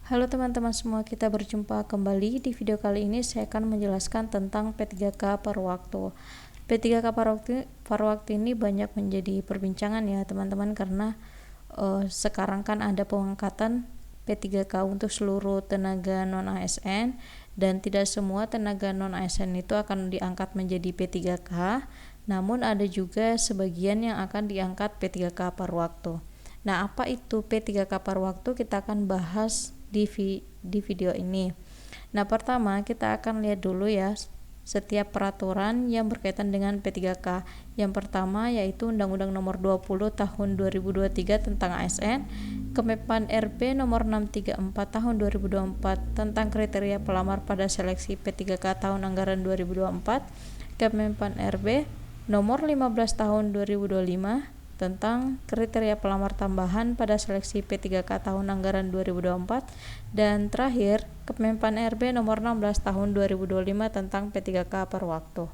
Halo teman-teman semua, kita berjumpa kembali. Di video kali ini saya akan menjelaskan tentang P3K paruh waktu. P3K paruh waktu ini banyak menjadi perbincangan ya teman-teman, karena sekarang kan ada pengangkatan P3K untuk seluruh tenaga non-ASN, dan tidak semua tenaga non-ASN itu akan diangkat menjadi P3K, namun ada juga sebagian yang akan diangkat P3K paruh waktu. Nah, apa itu P3K paruh waktu? Kita akan bahas di video ini. Nah, pertama kita akan lihat dulu ya setiap peraturan yang berkaitan dengan P3K. Yang pertama yaitu Undang-Undang Nomor 20 Tahun 2023 tentang ASN, Kemenpan RB Nomor 634 Tahun 2024 tentang kriteria pelamar pada seleksi P3K tahun anggaran 2024, Kemenpan RB Nomor 15 Tahun 2025 tentang kriteria pelamar tambahan pada seleksi P3K tahun anggaran 2024, dan terakhir Kemenpan RB nomor 16 tahun 2025 tentang P3K paruh waktu.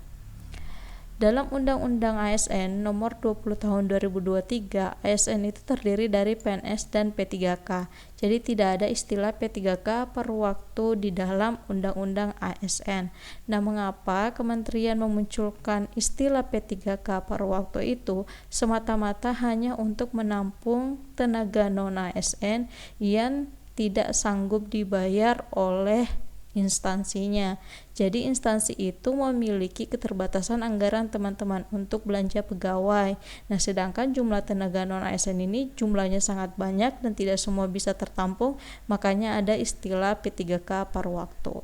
Dalam Undang-Undang ASN nomor 20 tahun 2023, ASN itu terdiri dari PNS dan P3K. Jadi tidak ada istilah P3K paruh waktu di dalam Undang-Undang ASN. Nah, mengapa Kementerian memunculkan istilah P3K paruh waktu itu? Semata-mata hanya untuk menampung tenaga non-ASN yang tidak sanggup dibayar oleh instansinya. Jadi instansi itu memiliki keterbatasan anggaran teman-teman untuk belanja pegawai. Nah, sedangkan jumlah tenaga non-ASN ini jumlahnya sangat banyak dan tidak semua bisa tertampung, makanya ada istilah P3K paruh waktu.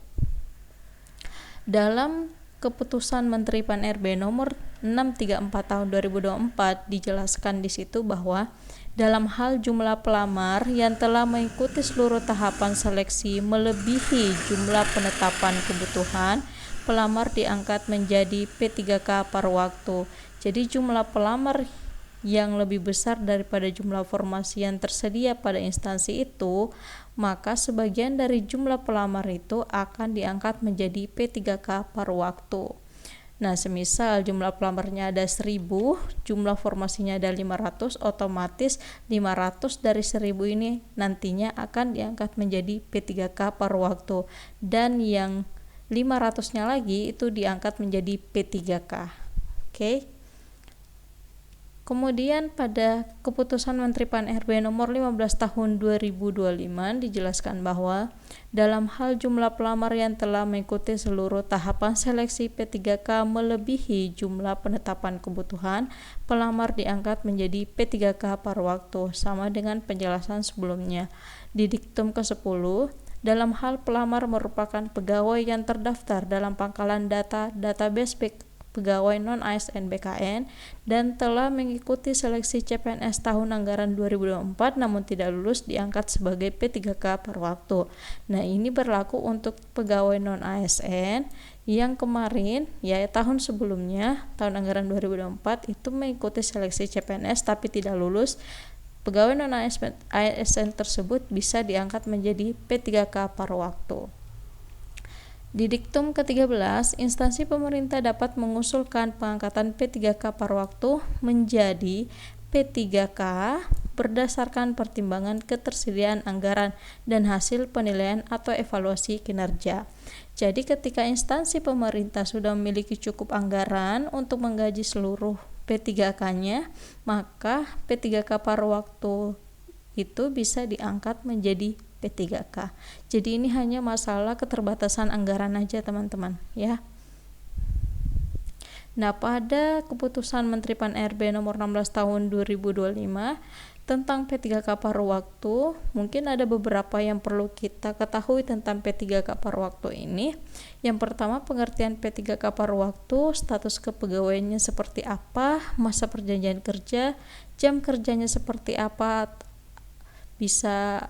Dalam Keputusan Menteri Pan-RB nomor 634 tahun 2024 dijelaskan di situ bahwa dalam hal jumlah pelamar yang telah mengikuti seluruh tahapan seleksi melebihi jumlah penetapan kebutuhan, pelamar diangkat menjadi P3K paruh waktu. Jadi jumlah pelamar yang lebih besar daripada jumlah formasi yang tersedia pada instansi itu, maka sebagian dari jumlah pelamar itu akan diangkat menjadi P3K paruh waktu. Nah, semisal jumlah pelamarnya ada 1000, jumlah formasinya ada 500, otomatis 500 dari 1000 ini nantinya akan diangkat menjadi P3K paruh waktu, dan yang 500-nya lagi itu diangkat menjadi P3K. Oke. Kemudian pada Keputusan Menteri Pan-RB nomor 15 tahun 2025 dijelaskan bahwa dalam hal jumlah pelamar yang telah mengikuti seluruh tahapan seleksi P3K melebihi jumlah penetapan kebutuhan, pelamar diangkat menjadi P3K paruh waktu, sama dengan penjelasan sebelumnya. Di diktum ke-10, dalam hal pelamar merupakan pegawai yang terdaftar dalam pangkalan data database pegawai non-ASN BKN dan telah mengikuti seleksi CPNS tahun anggaran 2024 namun tidak lulus, diangkat sebagai P3K paruh waktu. Nah, ini berlaku untuk pegawai non-ASN yang kemarin ya tahun sebelumnya, tahun anggaran 2024 itu mengikuti seleksi CPNS tapi tidak lulus. Pegawai non-ASN tersebut bisa diangkat menjadi P3K paruh waktu. Di diktum ke-13, instansi pemerintah dapat mengusulkan pengangkatan P3K paruh waktu menjadi P3K berdasarkan pertimbangan ketersediaan anggaran dan hasil penilaian atau evaluasi kinerja. Jadi ketika instansi pemerintah sudah memiliki cukup anggaran untuk menggaji seluruh P3K-nya, maka P3K paruh waktu itu bisa diangkat menjadi P3K. Jadi ini hanya masalah keterbatasan anggaran aja teman-teman ya. Nah, pada Keputusan Menteri Pan-RB nomor 16 tahun 2025 tentang P3K paruh waktu, mungkin ada beberapa yang perlu kita ketahui tentang P3K paruh waktu ini. Yang pertama, pengertian P3K paruh waktu, status kepegawaiannya seperti apa, masa perjanjian kerja, jam kerjanya seperti apa, bisa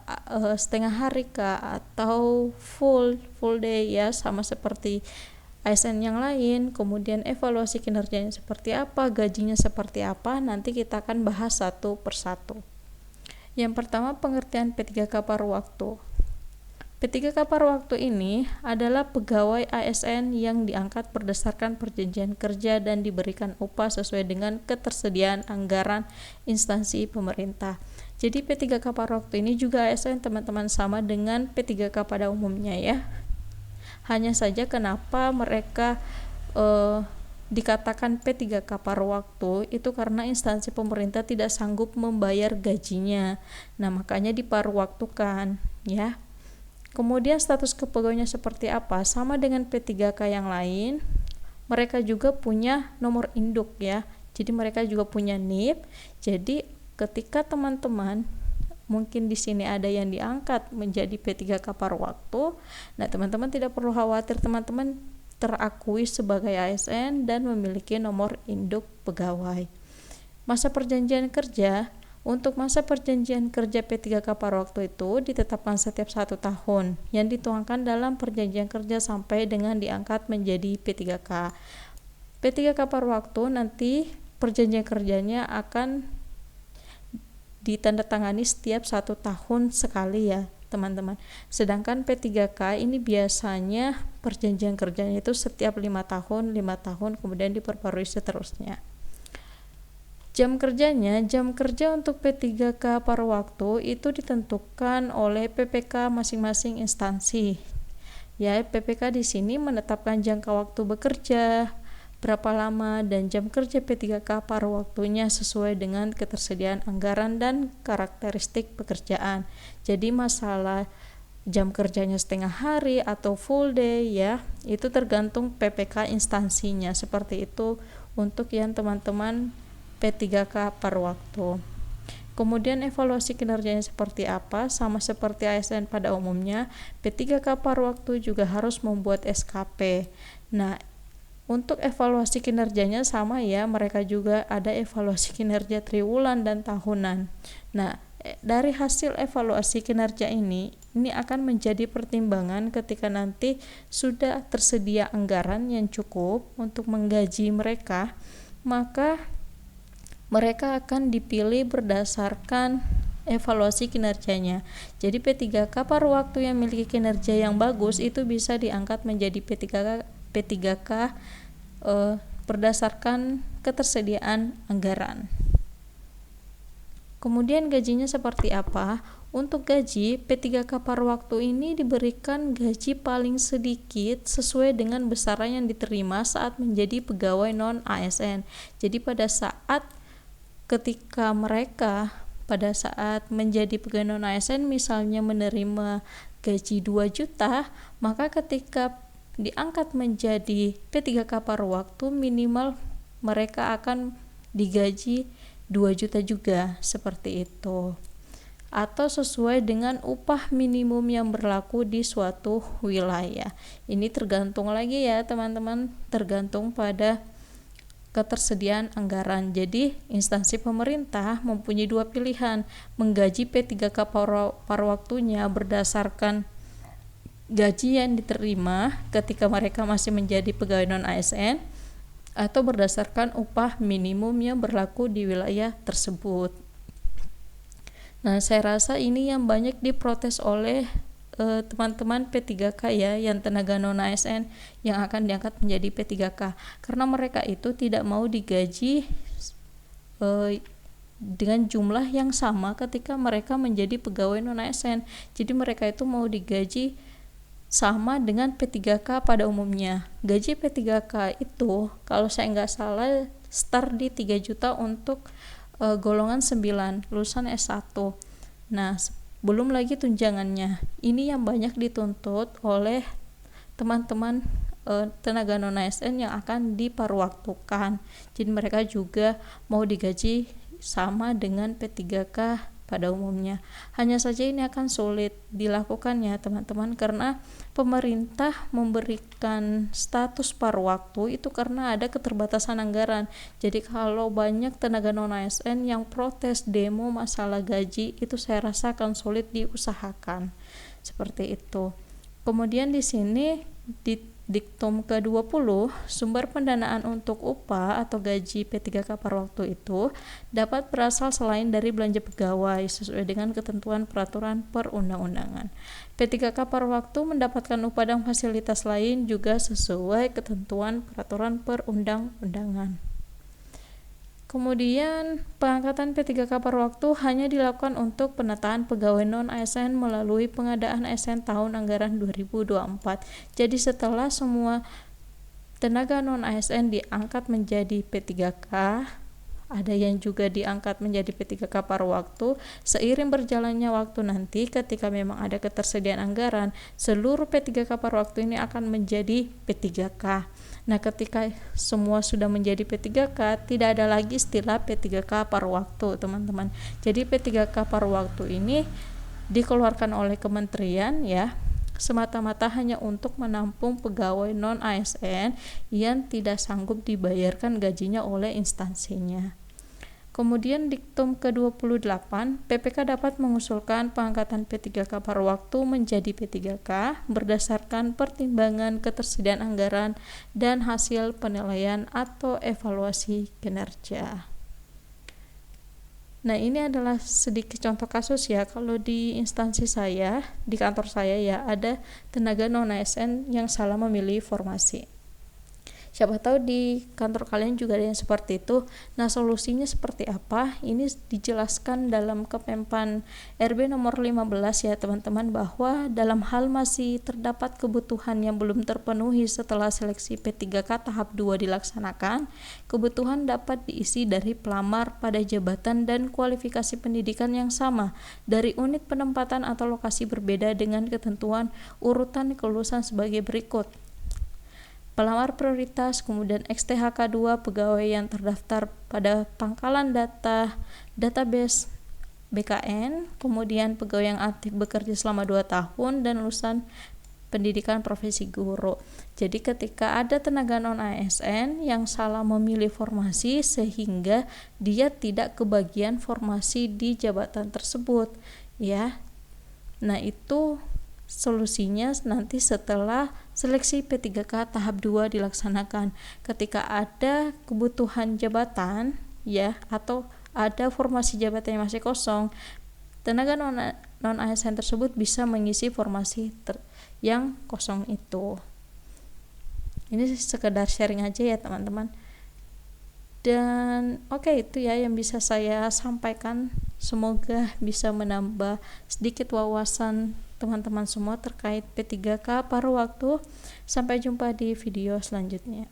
setengah hari kah atau full day ya, sama seperti ASN yang lain. Kemudian evaluasi kinerjanya seperti apa, gajinya seperti apa, nanti kita akan bahas satu persatu. Yang pertama, pengertian P3K paruh waktu. P3K paruh waktu ini adalah pegawai ASN yang diangkat berdasarkan perjanjian kerja dan diberikan upah sesuai dengan ketersediaan anggaran instansi pemerintah. Jadi P3K paruh waktu ini juga ASN teman-teman sama dengan P3K pada umumnya ya. Hanya saja kenapa mereka dikatakan P3K paruh waktu itu karena instansi pemerintah tidak sanggup membayar gajinya. Nah, makanya diparuh waktukan ya. Kemudian status kepegawaiannya seperti apa? Sama dengan P3K yang lain, mereka juga punya nomor induk ya. Jadi mereka juga punya NIP. Jadi ketika teman-teman mungkin di sini ada yang diangkat menjadi P3K paruh waktu, nah teman-teman tidak perlu khawatir, teman-teman terakui sebagai ASN dan memiliki nomor induk pegawai. Masa perjanjian kerja, untuk masa perjanjian kerja P3K paruh waktu itu ditetapkan setiap 1 tahun yang dituangkan dalam perjanjian kerja sampai dengan diangkat menjadi P3K. P3K paruh waktu nanti perjanjian kerjanya akan ditandatangani setiap 1 tahun sekali ya teman-teman. Sedangkan P3K ini biasanya perjanjian kerjanya itu setiap 5 tahun kemudian diperbarui seterusnya. Jam kerja untuk P3K paruh waktu itu ditentukan oleh PPK masing-masing instansi. Ya, PPK di sini menetapkan jangka waktu bekerja, berapa lama, dan jam kerja P3K paruh waktunya sesuai dengan ketersediaan anggaran dan karakteristik pekerjaan. Jadi masalah jam kerjanya setengah hari atau full day ya, itu tergantung PPK instansinya. Seperti itu untuk yang teman-teman P3K paruh waktu. Kemudian evaluasi kinerjanya seperti apa? Sama seperti ASN pada umumnya, P3K paruh waktu juga harus membuat SKP. Nah, untuk evaluasi kinerjanya sama ya, mereka juga ada evaluasi kinerja triwulan dan tahunan. Nah, dari hasil evaluasi kinerja ini akan menjadi pertimbangan ketika nanti sudah tersedia anggaran yang cukup untuk menggaji mereka, maka mereka akan dipilih berdasarkan evaluasi kinerjanya. Jadi P3K paruh waktu yang memiliki kinerja yang bagus itu bisa diangkat menjadi P3K berdasarkan ketersediaan anggaran. Kemudian gajinya seperti apa? Untuk gaji, P3K paruh waktu ini diberikan gaji paling sedikit sesuai dengan besaran yang diterima saat menjadi pegawai non-ASN. Jadi pada saat ketika mereka pada saat menjadi pegawai non-ASN misalnya menerima gaji 2 juta, maka ketika diangkat menjadi P3K paruh waktu minimal mereka akan digaji 2 juta juga, seperti itu. Atau sesuai dengan upah minimum yang berlaku di suatu wilayah. Ini tergantung lagi ya teman-teman, tergantung pada ketersediaan anggaran. Jadi instansi pemerintah mempunyai 2 pilihan, menggaji P3K paruh waktunya berdasarkan gaji yang diterima ketika mereka masih menjadi pegawai non-ASN atau berdasarkan upah minimum yang berlaku di wilayah tersebut. Nah, saya rasa ini yang banyak diprotes oleh teman-teman P3K ya, yang tenaga non-ASN yang akan diangkat menjadi P3K, karena mereka itu tidak mau digaji dengan jumlah yang sama ketika mereka menjadi pegawai non-ASN. Jadi mereka itu mau digaji sama dengan P3K pada umumnya. Gaji P3K itu kalau saya nggak salah start di 3 juta untuk golongan 9 lulusan S1. Nah, belum lagi tunjangannya. Ini yang banyak dituntut oleh teman-teman tenaga non-ASN yang akan diparuh waktukan. Jadi mereka juga mau digaji sama dengan P3K pada umumnya. Hanya saja ini akan sulit dilakukan ya teman-teman, karena pemerintah memberikan status paruh waktu itu karena ada keterbatasan anggaran. Jadi kalau banyak tenaga non-ASN yang protes demo masalah gaji, itu saya rasa akan sulit diusahakan. Seperti itu. Kemudian di sini di diktum ke-20, sumber pendanaan untuk upah atau gaji P3K paruh waktu itu dapat berasal selain dari belanja pegawai sesuai dengan ketentuan peraturan perundang-undangan. P3K paruh waktu mendapatkan upah dan fasilitas lain juga sesuai ketentuan peraturan perundang-undangan. Kemudian pengangkatan P3K paruh waktu hanya dilakukan untuk penataan pegawai non-ASN melalui pengadaan ASN tahun anggaran 2024. Jadi setelah semua tenaga non-ASN diangkat menjadi P3K, ada yang juga diangkat menjadi P3K paruh waktu, seiring berjalannya waktu nanti ketika memang ada ketersediaan anggaran, seluruh P3K paruh waktu ini akan menjadi P3K. Nah, ketika semua sudah menjadi P3K, tidak ada lagi istilah P3K paruh waktu, teman-teman. Jadi P3K paruh waktu ini dikeluarkan oleh kementerian ya, semata-mata hanya untuk menampung pegawai non-ASN yang tidak sanggup dibayarkan gajinya oleh instansinya. Kemudian diktum ke-28, PPK dapat mengusulkan pengangkatan P3K paruh waktu menjadi P3K berdasarkan pertimbangan ketersediaan anggaran dan hasil penilaian atau evaluasi kinerja. Nah, ini adalah sedikit contoh kasus ya. Kalau di instansi saya, di kantor saya ya, ada tenaga non-ASN yang salah memilih formasi. Siapa tahu di kantor kalian juga ada yang seperti itu. Nah, solusinya seperti apa? Ini dijelaskan dalam Kemenpan RB nomor 15 ya teman-teman, bahwa dalam hal masih terdapat kebutuhan yang belum terpenuhi setelah seleksi P3K tahap 2 dilaksanakan, kebutuhan dapat diisi dari pelamar pada jabatan dan kualifikasi pendidikan yang sama dari unit penempatan atau lokasi berbeda dengan ketentuan urutan kelulusan sebagai berikut. Pelamar prioritas, kemudian XTHK 2 pegawai yang terdaftar pada pangkalan database BKN, kemudian pegawai yang aktif bekerja selama 2 tahun dan lulusan pendidikan profesi guru. Jadi ketika ada tenaga non-ASN yang salah memilih formasi sehingga dia tidak kebagian formasi di jabatan tersebut ya. Nah, itu solusinya nanti setelah seleksi P3K tahap 2 dilaksanakan. Ketika ada kebutuhan jabatan ya, atau ada formasi jabatan yang masih kosong, tenaga non-ASN tersebut bisa mengisi formasi yang kosong itu. Ini sekedar sharing aja ya teman-teman. Dan itu ya yang bisa saya sampaikan. Semoga bisa menambah sedikit wawasan teman-teman semua terkait P3K paruh waktu. Sampai jumpa di video selanjutnya.